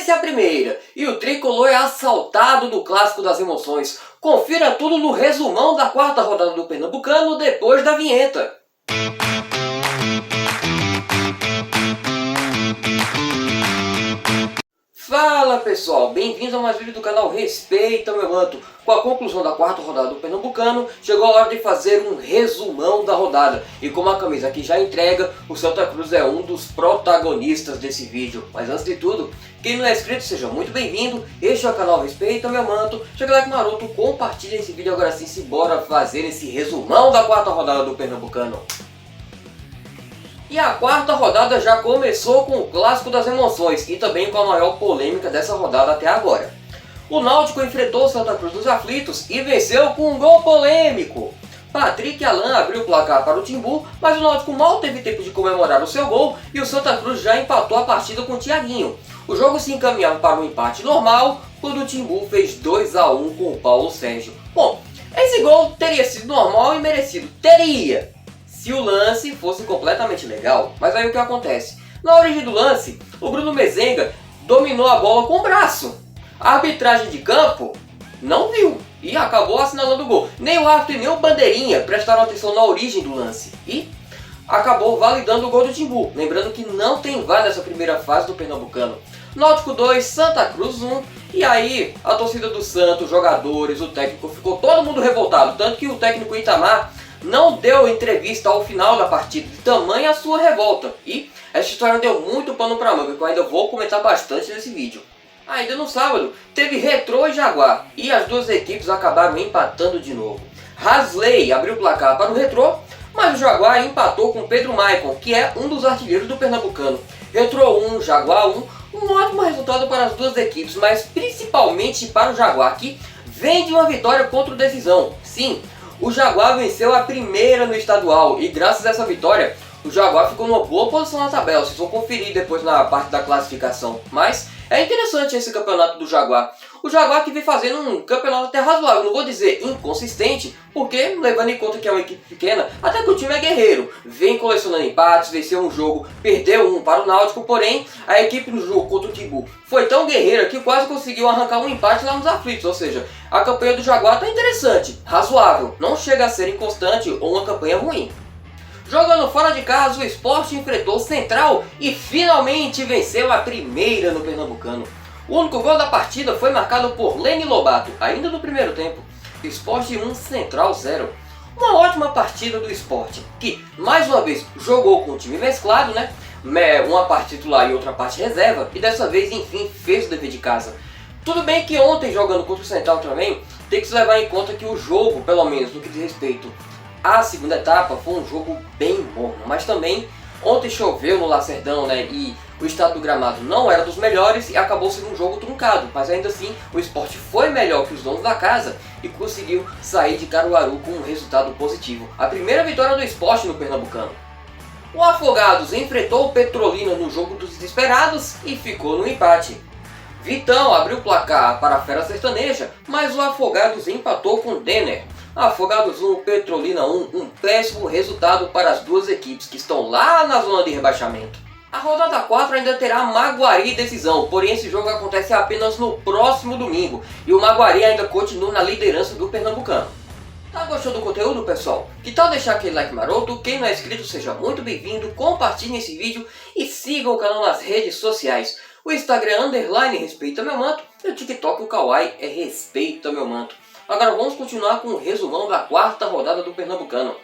vence a primeira e o tricolor é assaltado no clássico das emoções. Confira tudo no resumão da quarta rodada do Pernambucano depois da vinheta. Fala pessoal, bem-vindos a mais um vídeo do canal Respeita Meu Manto. Com a conclusão da quarta rodada do Pernambucano, chegou a hora de fazer um resumão da rodada. E como a camisa aqui já entrega, o Santa Cruz é um dos protagonistas desse vídeo. Mas antes de tudo, quem não é inscrito, seja muito bem-vindo. Este é o canal Respeita Meu Manto. Chega like maroto, compartilha esse vídeo agora sim, bora fazer esse resumão da quarta rodada do Pernambucano. E a quarta rodada já começou com o clássico das emoções e também com a maior polêmica dessa rodada até agora. O Náutico enfrentou o Santa Cruz dos Aflitos e venceu com um gol polêmico. Patrick Alan abriu o placar para o Timbu, mas o Náutico mal teve tempo de comemorar o seu gol e o Santa Cruz já empatou a partida com o Thiaguinho. O jogo se encaminhava para um empate normal quando o Timbu fez 2-1 com o Paulo Sérgio. Bom, esse gol teria sido normal e merecido. Teria! Se o lance fosse completamente legal. Mas aí o que acontece? Na origem do lance, o Bruno Mezenga dominou a bola com o braço. A arbitragem de campo não viu e acabou assinalando o gol. Nem o árbitro e nem o bandeirinha prestaram atenção na origem do lance e acabou validando o gol do Timbu. Lembrando que não tem VAR nessa primeira fase do Pernambucano. Náutico 2, Santa Cruz 1. E aí a torcida do Santos, os jogadores, o técnico, ficou todo mundo revoltado. Tanto que o técnico Itamar não deu entrevista ao final da partida, de tamanha a sua revolta. E essa história deu muito pano pra manga, que eu ainda vou comentar bastante nesse vídeo. Ainda no sábado, teve Retrô e Jaguar, e as duas equipes acabaram empatando de novo. Hasley abriu o placar para o Retrô, mas o Jaguar empatou com Pedro Maicon, que é um dos artilheiros do Pernambucano. Retrô 1, Jaguar 1, um ótimo resultado para as duas equipes, mas principalmente para o Jaguar, que vem de uma vitória contra o Decisão. Sim, o Jaguar venceu a primeira no estadual e graças a essa vitória o Jaguar ficou numa boa posição na tabela. Vocês vão conferir depois na parte da classificação. Mas é interessante esse campeonato do Jaguar. O Jaguar que vem fazendo um campeonato até razoável. Não vou dizer inconsistente, porque levando em conta que é uma equipe pequena, até que o time é guerreiro. Vem colecionando empates, venceu um jogo, perdeu um para o Náutico. Porém, a equipe no jogo contra o Timbu foi tão guerreira que quase conseguiu arrancar um empate lá nos Aflitos. Ou seja, a campanha do Jaguar está interessante, razoável. Não chega a ser inconstante ou uma campanha ruim. Jogando fora de casa, o Sport enfrentou o Central e finalmente venceu a primeira no Pernambucano. O único gol da partida foi marcado por Leni Lobato, ainda no primeiro tempo. Sport 1, Central 0. Uma ótima partida do Sport, que mais uma vez jogou com o time mesclado, né? Uma parte titular e outra parte reserva, e dessa vez enfim fez o dever de casa. Tudo bem que ontem jogando contra o Central também, tem que se levar em conta que o jogo, pelo menos no que diz respeito a segunda etapa, foi um jogo bem morno, mas também ontem choveu no Lacerdão, né, e o estado do gramado não era dos melhores e acabou sendo um jogo truncado, mas ainda assim o Sport foi melhor que os donos da casa e conseguiu sair de Caruaru com um resultado positivo. A primeira vitória do Sport no Pernambucano. O Afogados enfrentou o Petrolina no jogo dos desesperados e ficou no empate. Vitão abriu o placar para a Fera Sertaneja, mas o Afogados empatou com o Denner. Afogados 1, Petrolina 1, um péssimo resultado para as duas equipes que estão lá na zona de rebaixamento. A rodada 4 ainda terá Maguari e Decisão, porém esse jogo acontece apenas no próximo domingo e o Maguari ainda continua na liderança do Pernambucano. Tá gostando do conteúdo, pessoal? Que tal deixar aquele like maroto? Quem não é inscrito, seja muito bem-vindo, compartilhe esse vídeo e siga o canal nas redes sociais. O Instagram _ Respeita Meu Manto e o TikTok, o Kawaii, é Respeita Meu Manto. Agora vamos continuar com o resumão da quarta rodada do Pernambucano.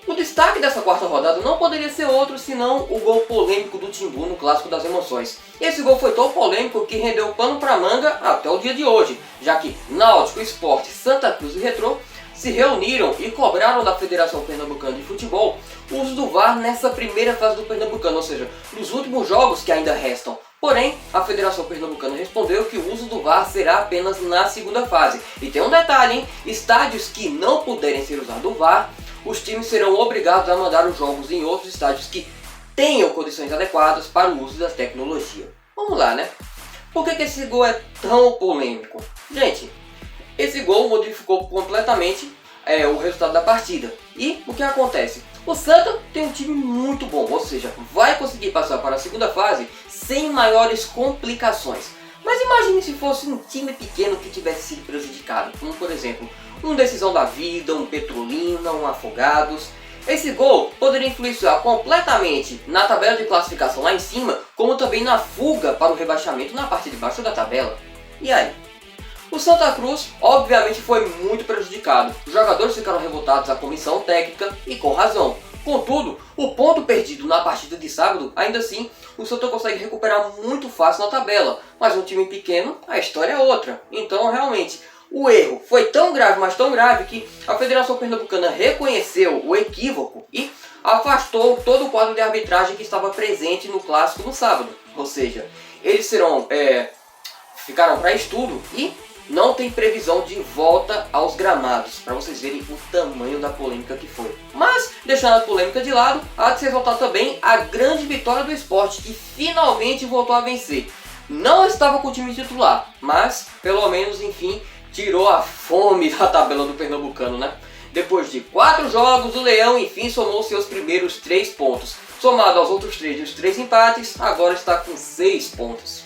O destaque dessa quarta rodada não poderia ser outro senão o gol polêmico do Timbu no Clássico das Emoções. Esse gol foi tão polêmico que rendeu pano pra manga até o dia de hoje, já que Náutico, Sport, Santa Cruz e Retrô se reuniram e cobraram da Federação Pernambucana de Futebol o uso do VAR nessa primeira fase do Pernambucano, ou seja, nos últimos jogos que ainda restam. Porém, a Federação Pernambucana respondeu que o uso do VAR será apenas na segunda fase. E tem um detalhe, hein? Estádios que não puderem ser usados o VAR, os times serão obrigados a mandar os jogos em outros estádios que tenham condições adequadas para o uso da tecnologia. Vamos lá, né? Por que esse gol é tão polêmico? Gente, esse gol modificou completamente o resultado da partida. E o que acontece? O Santa tem um time muito bom, ou seja, vai conseguir passar para a segunda fase sem maiores complicações. Mas imagine se fosse um time pequeno que tivesse sido prejudicado, como por exemplo, um Decisão da Vida, um Petrolina, um Afogados. Esse gol poderia influenciar completamente na tabela de classificação lá em cima, como também na fuga para o rebaixamento na parte de baixo da tabela. E aí? O Santa Cruz obviamente foi muito prejudicado, os jogadores ficaram revoltados à comissão técnica e com razão. Contudo, o ponto perdido na partida de sábado, ainda assim, o Santa consegue recuperar muito fácil na tabela, mas um time pequeno, a história é outra. Então realmente, o erro foi tão grave, mas tão grave, que a Federação Pernambucana reconheceu o equívoco e afastou todo o quadro de arbitragem que estava presente no clássico no sábado. Ou seja, eles ficaram para estudo e não tem previsão de volta aos gramados, para vocês verem o tamanho da polêmica que foi. Mas, deixando a polêmica de lado, há de se ressaltar também a grande vitória do Sport, que finalmente voltou a vencer. Não estava com o time titular, mas, pelo menos, enfim, tirou a fome da tabela do Pernambucano, né? Depois de 4 jogos, o Leão, enfim, somou seus primeiros 3 pontos. Somado aos outros 3 e os 3 empates, agora está com 6 pontos.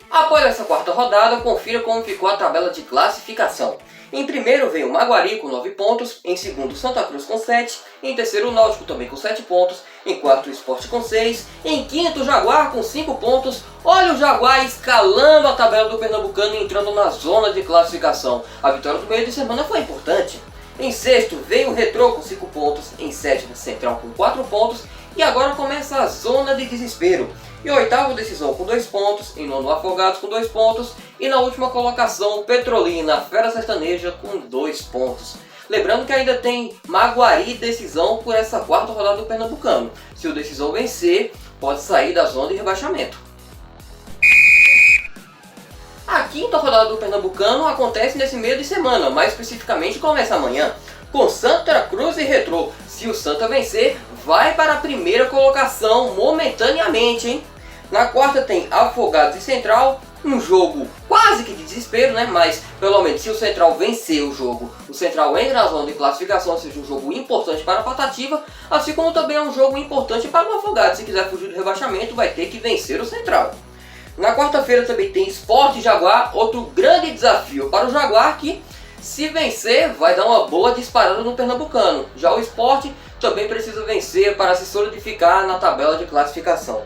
Após essa quarta rodada, confira como ficou a tabela de classificação. Em primeiro vem o Maguari com 9 pontos, em segundo Santa Cruz com 7, em terceiro o Náutico também com 7 pontos, em quarto o Sport com 6, em quinto o Jaguar com 5 pontos. Olha o Jaguar escalando a tabela do Pernambucano e entrando na zona de classificação. A vitória do meio de semana foi importante. Em sexto vem o Retrô com 5 pontos, em sétimo Central com 4 pontos e agora começa a zona de desespero. E oitavo Decisão com 2 pontos, em nono Afogados com 2 pontos e na última colocação Petrolina, Fera Sertaneja com 2 pontos. Lembrando que ainda tem Maguari e Decisão por essa quarta rodada do Pernambucano. Se o Decisão vencer, pode sair da zona de rebaixamento. A quinta rodada do Pernambucano acontece nesse meio de semana, mais especificamente começa amanhã, com Santa Cruz e Retrô. Se o Santa vencer, vai para a primeira colocação momentaneamente, hein? Na quarta tem Afogados e Central, um jogo quase que de desespero, né? Mas pelo menos se o Central vencer o jogo, o Central entra na zona de classificação, ou seja, um jogo importante para a Patativa, assim como também é um jogo importante para o Afogados. Se quiser fugir do rebaixamento, vai ter que vencer o Central. Na quarta-feira também tem Sport e Jaguar, outro grande desafio para o Jaguar que, se vencer, vai dar uma boa disparada no Pernambucano. Já o Sport também precisa vencer para se solidificar na tabela de classificação.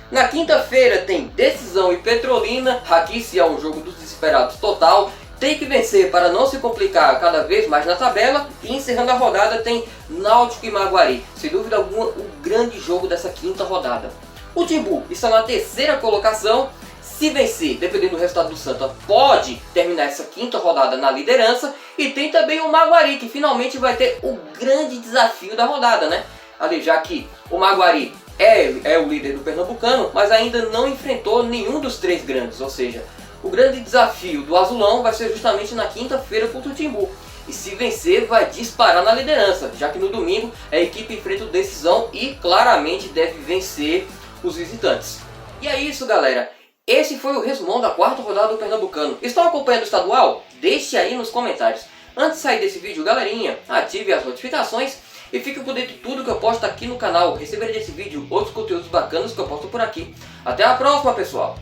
Na quinta-feira tem Decisão e Petrolina, aqui se é um jogo dos desesperados total, tem que vencer para não se complicar cada vez mais na tabela. E encerrando a rodada tem Náutico e Maguari, sem dúvida alguma o grande jogo dessa quinta rodada. O Timbu está na terceira colocação. Se vencer, dependendo do resultado do Santa, pode terminar essa quinta rodada na liderança. E tem também o Maguari, que finalmente vai ter o grande desafio da rodada, né? Ali, já que o Maguari é o líder do Pernambucano, mas ainda não enfrentou nenhum dos 3 grandes. Ou seja, o grande desafio do Azulão vai ser justamente na quinta-feira contra o Timbu. E se vencer, vai disparar na liderança, já que no domingo a equipe enfrenta o Decisão e claramente deve vencer os visitantes. E é isso, galera. Esse foi o resumão da quarta rodada do Pernambucano. Estão acompanhando o estadual? Deixe aí nos comentários. Antes de sair desse vídeo, galerinha, ative as notificações e fique por dentro de tudo que eu posto aqui no canal. Receberei desse vídeo outros conteúdos bacanas que eu posto por aqui. Até a próxima, pessoal!